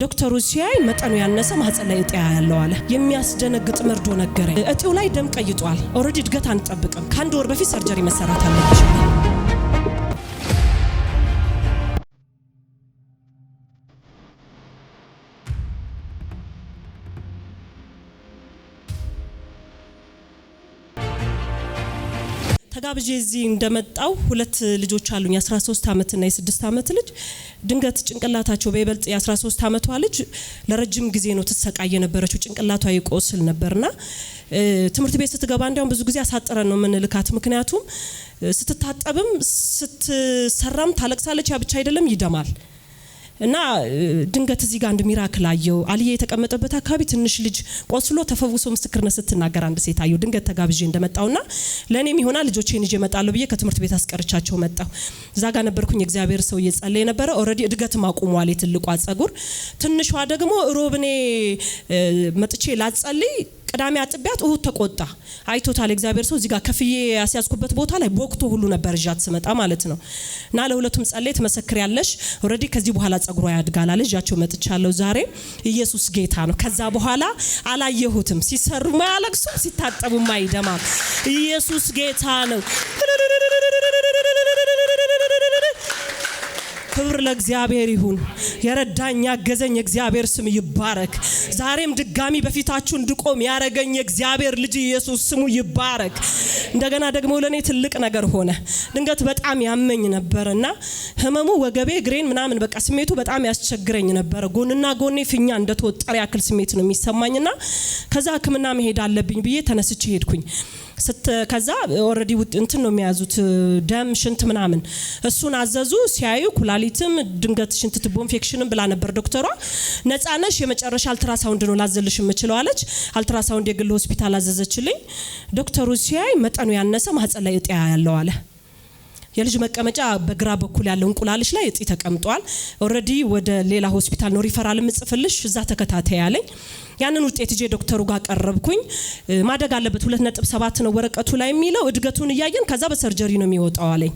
ዶክተሩ ሲያይ መጠኑ ያነሰ ማህፀን ላይ እጢ ያለው አለ። የሚያስደነግጥ መርዶ ነገረኝ። እጢው ላይ ደም ቀይጧል። ኦሬዲ እድገት አንጠብቅም። ከአንድ ወር በፊት ሰርጀሪ መሰራት አለብሽ። ተጋብዤ እዚህ እንደመጣው ሁለት ልጆች አሉኝ። 13 አመት እና የ6 አመት ልጅ። ድንገት ጭንቅላታቸው በይበልጥ የ13 አመቷ ልጅ ለረጅም ጊዜ ነው ተሰቃየ ነበረችው። ጭንቅላቷ ይቆስል ነበርና ትምህርት ቤት ስትገባ እንዲያውም ብዙ ጊዜ አሳጥረን ነው ምንልካት። ምክንያቱም ስትታጠብም ስትሰራም ታለቅሳለች። ያ ብቻ አይደለም ይደማል። እና ድንገት እዚህ ጋር አንድ ሚራክል አየው። አልዬ የተቀመጠበት አካባቢ ትንሽ ልጅ ቆስሎ ተፈውሶ ምስክርነት ስትናገር አንድ ሴት አየው። ድንገት ተጋብዤ እንደመጣውና ለኔም ይሆናል ልጆቼን ይዤ እመጣለሁ ብዬ ከትምህርት ቤት አስቀርቻቸው መጣሁ። እዛ ጋር ነበርኩኝ። እግዚአብሔር ሰው እየጸለየ ነበረ። ኦሬዲ እድገትም አቁሟል የትልቋ ጸጉር። ትንሿ ደግሞ ሮብኔ መጥቼ ላጸልይ ቅዳሜ አጥቢያት እሁድ ተቆጣ። አይቶታል እግዚአብሔር ሰው እዚህ ጋር ከፍዬ ያስያዝኩበት ቦታ ላይ ቦክቶ ሁሉ ነበር እጃት ስመጣ ማለት ነው። እና ለሁለቱም ጸለይ ትመሰክሪያለሽ ኦሬዲ ከዚህ በኋላ ጸጉሯ ያድጋል አለ። እጃቸው መጥቻለሁ ዛሬ። ኢየሱስ ጌታ ነው። ከዛ በኋላ አላየሁትም። ሲሰሩ ማያለቅሱ ሲታጠቡ ማይደማም። ኢየሱስ ጌታ ነው። ክብር ለእግዚአብሔር ይሁን። የረዳኝ ያገዘኝ እግዚአብሔር ስም ይባረክ። ዛሬም ድጋሚ በፊታችሁ እንድቆም ያረገኝ እግዚአብሔር ልጅ ኢየሱስ ስሙ ይባረክ። እንደገና ደግሞ ለኔ ትልቅ ነገር ሆነ። ድንገት በጣም ያመኝ ነበርና ህመሙ ወገቤ ግሬን ምናምን በቃ ስሜቱ በጣም ያስቸግረኝ ነበር። ጎንና ጎኔ ፍኛ እንደተወጠረ ያክል ስሜት ነው የሚሰማኝና ከዛ ህክምና መሄድ አለብኝ ብዬ ተነስቼ ሄድኩኝ። ከዛ ኦሬዲ እንትን ነው የሚያዙት ደም ሽንት ምናምን እሱን አዘዙ። ሲያዩ ኩላሊትም ድንገት ሽንት ትቦ ኢንፌክሽንም ብላ ነበር ዶክተሯ። ነፃነሽ የመጨረሻ አልትራሳውንድ ነው ላዘልሽ የምችለው አለች። አልትራሳውንድ የግል ሆስፒታል አዘዘችልኝ። ዶክተሩ ሲያይ መጠኑ ያነሰ ማህፀን ላይ እጢ ያለው አለ። የልጅ መቀመጫ በግራ በኩል ያለው እንቁላልሽ ላይ እጢ ተቀምጧል። ኦሬዲ ወደ ሌላ ሆስፒታል ነው ሪፈራል ምጽፍልሽ እዛ ተከታታይ ያለኝ። ያንን ውጤት እጄ ዶክተሩ ጋር ቀረብኩኝ። ማደግ አለበት 2.7 ነው ወረቀቱ ላይ የሚለው። እድገቱን እያየን ከዛ በሰርጀሪ ነው የሚወጣው አለኝ።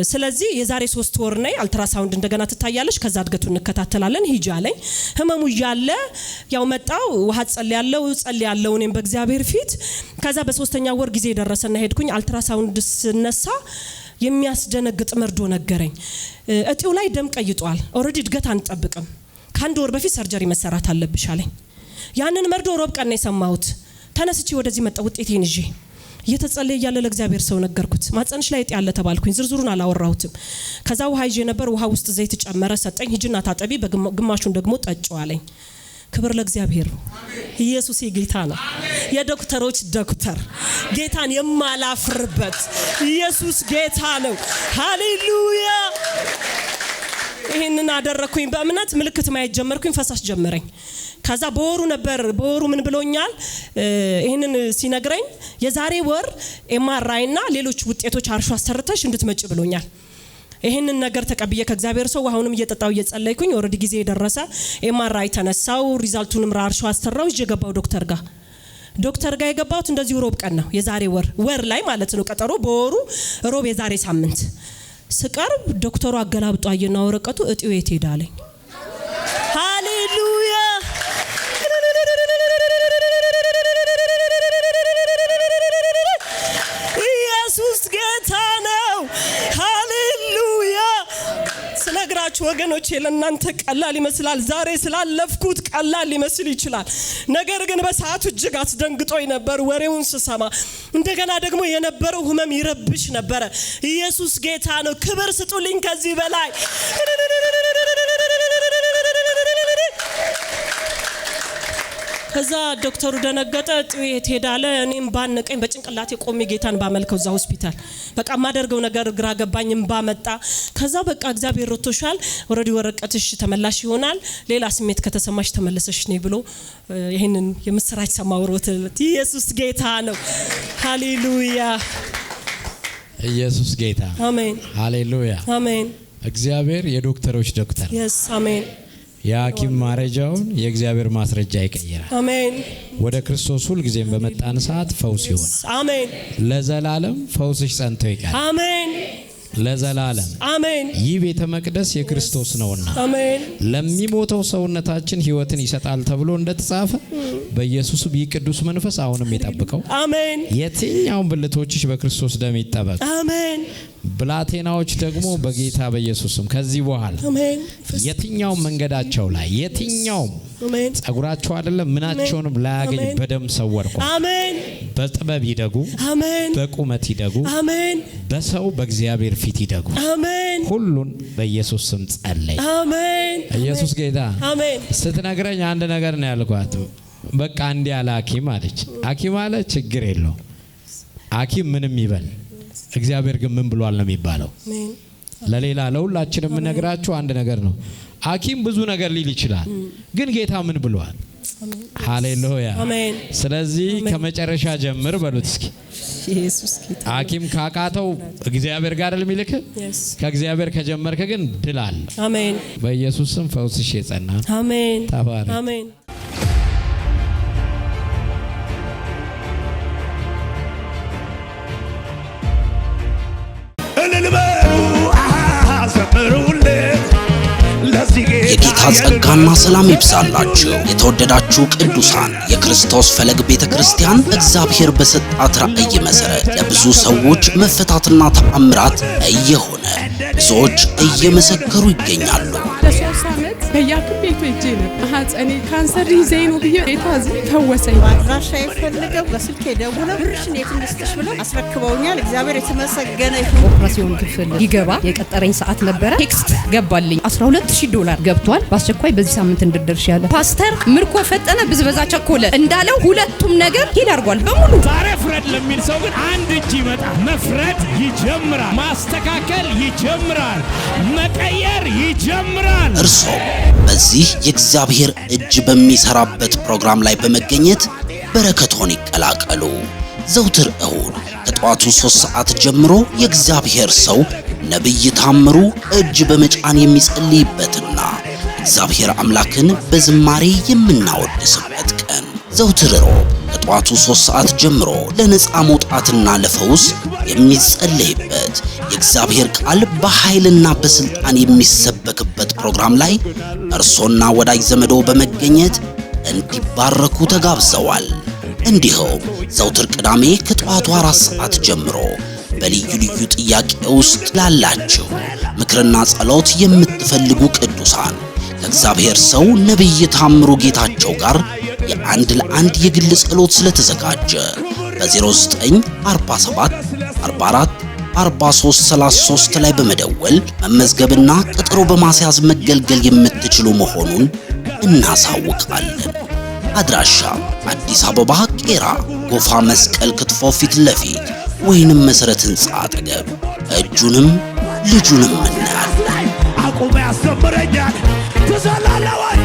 ስለዚህ የዛሬ 3 ወር ነይ አልትራሳውንድ እንደገና ትታያለሽ፣ ከዛ እድገቱን እንከታተላለን ሂጂ አለኝ። ህመሙ ያለ ያው መጣው ውሃ ጸልያለሁ እኔም በእግዚአብሔር ፊት። ከዛ በ3ኛ ወር ጊዜ ደረሰና ሄድኩኝ። አልትራሳውንድ ስነሳ የሚያስደነግጥ መርዶ ነገረኝ። እጢው ላይ ደም ቀይጧል። ኦሬዲ እድገት አንጠብቅም። ከአንድ ወር በፊት ሰርጀሪ መሰራት አለብሽ አለኝ። ያንን መርዶ ሮብ ቀን ነው የሰማሁት። ተነስቼ ወደዚህ መጣ ውጤቴን ይዤ እየተጸለየ ያለ ለእግዚአብሔር ሰው ነገርኩት። ማጸንሽ ላይ እጢ ያለ ተባልኩኝ። ዝርዝሩን አላወራሁትም። ከዛ ውሃ ይዤ ነበር። ውሃ ውስጥ ዘይት ጨመረ ሰጠኝ። ሂጂና ታጠቢ በግማሹን ደግሞ ጠጪው አለኝ። ክብር ለእግዚአብሔር። ኢየሱስ ጌታ ነው። የዶክተሮች ዶክተር ጌታን የማላፍርበት ኢየሱስ ጌታ ነው። ሃሌሉያ። ይሄንን አደረኩኝ በእምነት ምልክት ማየት ጀመርኩኝ። ፈሳሽ ጀመረኝ። ከዛ በወሩ ምን ብሎኛል? ይሄንን ሲነግረኝ የዛሬ ወር ኤምአርአይና ሌሎች ውጤቶች አርሾ አሰርተሽ እንድትመጪ ብሎኛል። ይሄንን ነገር ተቀብዬ ከእግዚአብሔር ሰው አሁንም እየጠጣው እየጸለይኩኝ ኦሬዲ ጊዜ ደረሰ። ኤምአርአይ ተነሳው ሪዛልቱንም አርሾ አሰራው ይዤ ገባው ዶክተር ጋር የገባሁት እንደዚህ ሮብ ቀን ነው። የዛሬ ወር ላይ ማለት ነው ቀጠሮ። በወሩ ሮብ የዛሬ ሳምንት ስቀርብ ዶክተሩ አገላብጦ አየና ወረቀቱ እጢው የት ሄዳለኝ። ሃሌሉያ። ኢየሱስ ጌታ ነው። ሃሌሉያ። ስነግራችሁ ወገኖቼ ለእናንተ ቀላል ይመስላል። ዛሬ ስላለፍኩት ቀላል ሊመስል ይችላል። ነገር ግን በሰዓቱ እጅግ አስደንግጦኝ ነበር ወሬውን ስሰማ። እንደገና ደግሞ የነበረው ህመም ይረብሽ ነበር። ኢየሱስ ጌታ ነው። ክብር ስጡልኝ ከዚህ በላይ። ከዛ ዶክተሩ ደነገጠ። እጢው የት ሄዳለ? እኔም ባነቀኝ በጭንቅላቴ ቆሜ ጌታን ባመልከው እዛ ሆስፒታል። በቃ ማደርገው ነገር ግራ ገባኝም ባመጣ። ከዛ በቃ እግዚአብሔር ረቶሻል ኦሬዲ ወረቀትሽ ተመላሽ ይሆናል፣ ሌላ ስሜት ከተሰማሽ ተመለሰሽ ነይ ብሎ ይሄንን የምስራች ሰማውሮት። ኢየሱስ ጌታ ነው። ሃሌሉያ። ኢየሱስ ጌታ። አሜን። ሃሌሉያ። አሜን። እግዚአብሔር የዶክተሮች ዶክተር። ኢየሱስ አሜን። የሐኪም ማረጃውን የእግዚአብሔር ማስረጃ ይቀይራል። አሜን። ወደ ክርስቶስ ሁሉ ጊዜም በመጣን ሰዓት ፈውስ ይሆናል። አሜን። ለዘላለም ፈውስሽ ጸንቶ ይቀር። አሜን። ለዘላለም አሜን። ይህ ቤተ መቅደስ የክርስቶስ ነውና አሜን። ለሚሞተው ሰውነታችን ሕይወትን ይሰጣል ተብሎ እንደተጻፈ በኢየሱስም ይህ ቅዱስ መንፈስ አሁንም ይጠብቀው። አሜን። የትኛውም ብልቶችሽ በክርስቶስ ደም ይጠበቅ። አሜን። ብላቴናዎች ደግሞ በጌታ በኢየሱስም ከዚህ በኋላ አሜን። የትኛውም መንገዳቸው ላይ የትኛውም አሜን። ጸጉራቸው አይደለም ምናቸውንም ላያገኝ በደም ሰወርኩ። አሜን። በጥበብ ይደጉ። አሜን። በቁመት ይደጉ። አሜን። በሰው በእግዚአብሔር ፊት ይደጉ። አሜን። ሁሉን በኢየሱስ ስም ጸለይ። አሜን። ኢየሱስ ጌታ። አሜን። ስትነግረኝ አንድ ነገር ነው ያልኳት። በቃ እንዲህ ያለ ሐኪም አለች። ሐኪም አለ ችግር የለው ሐኪም ምንም ይበል እግዚአብሔር ግን ምን ብሏል ነው የሚባለው። አሜን። ለሌላ ለሁላችንም የምነግራችሁ አንድ ነገር ነው። ሐኪም ብዙ ነገር ሊል ይችላል፣ ግን ጌታ ምን ብሏል? ሃሌሉያ አሜን። ስለዚህ ከመጨረሻ ጀምር በሉት እስኪ። ኢየሱስ ጌታ። ሐኪም ካቃተው እግዚአብሔር ጋር ልሚልክ ከእግዚአብሔር ከጀመርክ ግን ድል አለ። አሜን። በኢየሱስ ስም ፈውስሽ የጸና አሜን። ተባረክ። አሜን። የጌታ ጸጋና ሰላም ይብዛላችሁ። የተወደዳችሁ ቅዱሳን የክርስቶስ ፈለግ ቤተክርስቲያን እግዚአብሔር በሰጣት ራእይ መሰረት ለብዙ ሰዎች መፈታትና ተአምራት እየሆነ ብዙዎች እየመሰከሩ ይገኛሉ። ለሶስት ዓመት ከያክም ቤቱ ሄጄ ነው ማህፀኔ ካንሰር ይዘኝ ነው ብዬ የታዝ ፈወሰኝ። አድራሻ የፈልገው በስልክ ደውለው ብርሽን የት እንድስጥሽ ብለው አስረክበውኛል። እግዚአብሔር የተመሰገነ ይሁን። ኦፕራሲዮን ክፍል ይገባ የቀጠረኝ ሰዓት ነበረ። ቴክስት ገባልኝ $12,000 ገብቷል። በአስቸኳይ በዚህ ሳምንት እንድደርሽ ያለ ፓስተር ምርኮ ፈጠነ ብዝበዛ ቸኮለ እንዳለው ሁለቱም ነገር ሂል አድርጓል በሙሉ። ዛሬ ፍረድ ለሚል ሰው ግን አንድ እጅ ይመጣል። መፍረድ ይጀምራል። ማስተካከል ይጀምራል። መቀየር ይጀምራል። እርሶም በዚህ የእግዚአብሔር እጅ በሚሰራበት ፕሮግራም ላይ በመገኘት በረከቶን ይቀላቀሉ። ዘውትር እሁድ ከጠዋቱ 3 ሰዓት ጀምሮ የእግዚአብሔር ሰው ነብይ ታምሩ እጅ በመጫን የሚጸልይበትና እግዚአብሔር አምላክን በዝማሬ የምናወድስበት ቀን። ዘውትር ሮብ ከጠዋቱ 3 ሰዓት ጀምሮ ለነፃ መውጣትና ለፈውስ የሚጸለይበት የእግዚአብሔር ቃል በኃይልና በስልጣን የሚሰበክበት ፕሮግራም ላይ እርሶና ወዳጅ ዘመዶ በመገኘት እንዲባረኩ ተጋብዘዋል። እንዲሁም ዘውትር ቅዳሜ ከጠዋቱ 4 ሰዓት ጀምሮ በልዩ ልዩ ጥያቄ ውስጥ ላላችሁ ምክርና ጸሎት የምትፈልጉ ቅዱሳን ከእግዚአብሔር ሰው ነብይ ታምሩ ጌታቸው ጋር የአንድ ለአንድ የግል ጸሎት ስለተዘጋጀ በ0947 44 4333 ላይ በመደወል መመዝገብና ቀጠሮ በማስያዝ መገልገል የምትችሉ መሆኑን እናሳውቃለን። አድራሻ አዲስ አበባ ቄራ ጎፋ መስቀል ክትፎ ፊት ለፊት ወይንም መሰረት ህንጻ አጠገብ እጁንም ልጁንም እናያለን። አቁም ያስተምረኛል። ትዘላለህ ወይ?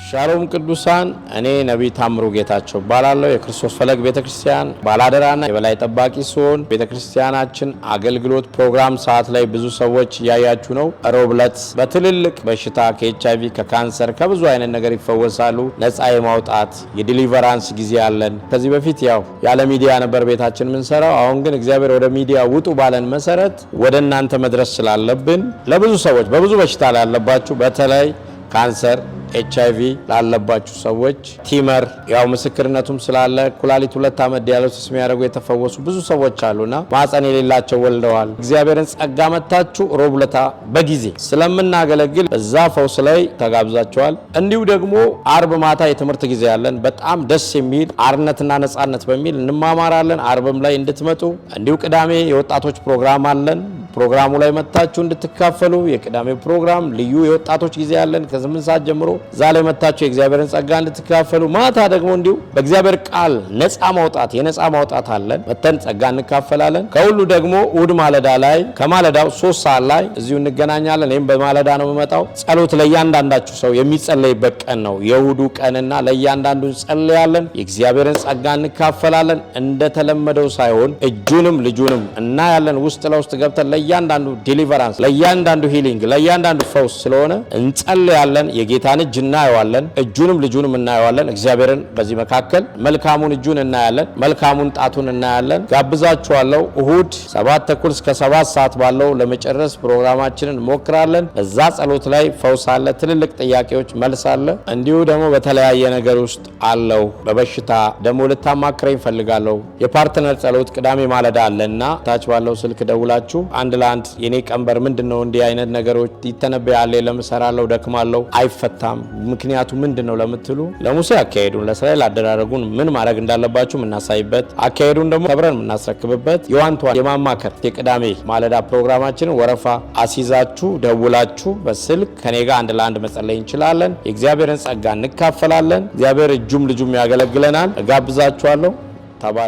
ሻሎም ቅዱሳን፣ እኔ ነብይ ታምሩ ጌታቸው እባላለሁ። የክርስቶስ ፈለግ ቤተክርስቲያን ባላደራና የበላይ ጠባቂ ሲሆን ቤተክርስቲያናችን አገልግሎት ፕሮግራም ሰዓት ላይ ብዙ ሰዎች ያያችሁ ነው። ሮብ ዕለት በትልልቅ በሽታ ከኤችአይቪ ከካንሰር ከብዙ አይነት ነገር ይፈወሳሉ። ነፃ የማውጣት የዲሊቨራንስ ጊዜ አለን። ከዚህ በፊት ያው ያለ ሚዲያ ነበር ቤታችን የምንሰራው። አሁን ግን እግዚአብሔር ወደ ሚዲያ ውጡ ባለን መሰረት ወደ እናንተ መድረስ ስላለብን ለብዙ ሰዎች በብዙ በሽታ ላይ ያለባችሁ በተለይ ካንሰር ኤችአይቪ ላለባችሁ ሰዎች ቲመር ያው ምስክርነቱም ስላለ ኩላሊት 2 ዓመት ዲያሊሲስ የሚያደርጉ የተፈወሱ ብዙ ሰዎች አሉና ማህፀን የሌላቸው ወልደዋል። እግዚአብሔርን ጸጋ መታችሁ ሮብ ዕለት በጊዜ ስለምናገለግል እዛ ፈውስ ላይ ተጋብዛችኋል። እንዲሁ ደግሞ አርብ ማታ የትምህርት ጊዜ ያለን በጣም ደስ የሚል አርነትና ነጻነት በሚል እንማማራለን። አርብም ላይ እንድትመጡ እንዲሁ ቅዳሜ የወጣቶች ፕሮግራም አለን። ፕሮግራሙ ላይ መታችሁ እንድትካፈሉ የቅዳሜው ፕሮግራም ልዩ የወጣቶች ጊዜ ያለን ከ8 ሰዓት ጀምሮ ዛሬ መታችሁ የእግዚአብሔርን ጸጋ እንድትካፈሉ። ማታ ደግሞ እንዲሁ በእግዚአብሔር ቃል ነፃ ማውጣት የነፃ ማውጣት አለን። መተን ጸጋ እንካፈላለን። ከሁሉ ደግሞ እሁድ ማለዳ ላይ ከማለዳው 3 ሰዓት ላይ እዚሁ እንገናኛለን። እኔም በማለዳ ነው የምመጣው። ጸሎት ለእያንዳንዳችሁ ሰው የሚጸለይበት ቀን ነው የእሁዱ ቀንና ለእያንዳንዱ እንጸልያለን። የእግዚአብሔርን ጸጋ እንካፈላለን። እንደተለመደው ሳይሆን እጁንም ልጁንም እናያለን። ውስጥ ለውስጥ ገብተን ለእያንዳንዱ ዲሊቨራንስ፣ ለእያንዳንዱ ሂሊንግ፣ ለእያንዳንዱ ፈውስ ስለሆነ እንጸልያለን። የጌታን እጅ እናየዋለን፣ እጁንም ልጁንም እናየዋለን። እግዚአብሔርን በዚህ መካከል መልካሙን እጁን እናያለን፣ መልካሙን ጣቱን እናያለን። ጋብዛችኋለሁ። እሁድ 7:30 እስከ 7 ሰዓት ባለው ለመጨረስ ፕሮግራማችንን እንሞክራለን። በዛ ጸሎት ላይ ፈውስ አለ፣ ትልልቅ ጥያቄዎች መልስ አለ። እንዲሁ ደግሞ በተለያየ ነገር ውስጥ አለው። በበሽታ ደግሞ ልታማክረኝ ፈልጋለሁ። የፓርትነር ጸሎት ቅዳሜ ማለዳ አለና ታች ባለው ስልክ ደውላችሁ አንድ ለአንድ የኔ ቀንበር ምንድነው እንዲህ አይነት ነገሮች ይተነበያል ለምሰራለው ደክማለው አይፈታም ምክንያቱ ምንድነው ለምትሉ ለሙሴ አካሄዱን ለእስራኤል አደራረጉን ምን ማድረግ እንዳለባችሁ እናሳይበት አካሄዱን ደግሞ ተብረን እናስረክብበት የዋንቷን የማማከር የቅዳሜ ማለዳ ፕሮግራማችንን ወረፋ አሲዛችሁ ደውላችሁ በስልክ ከኔ ጋር አንድ ለአንድ መጸለይ እንችላለን። የእግዚአብሔርን ጸጋ እንካፈላለን። እግዚአብሔር እጁም ልጁም ያገለግለናል። እጋብዛችኋለሁ።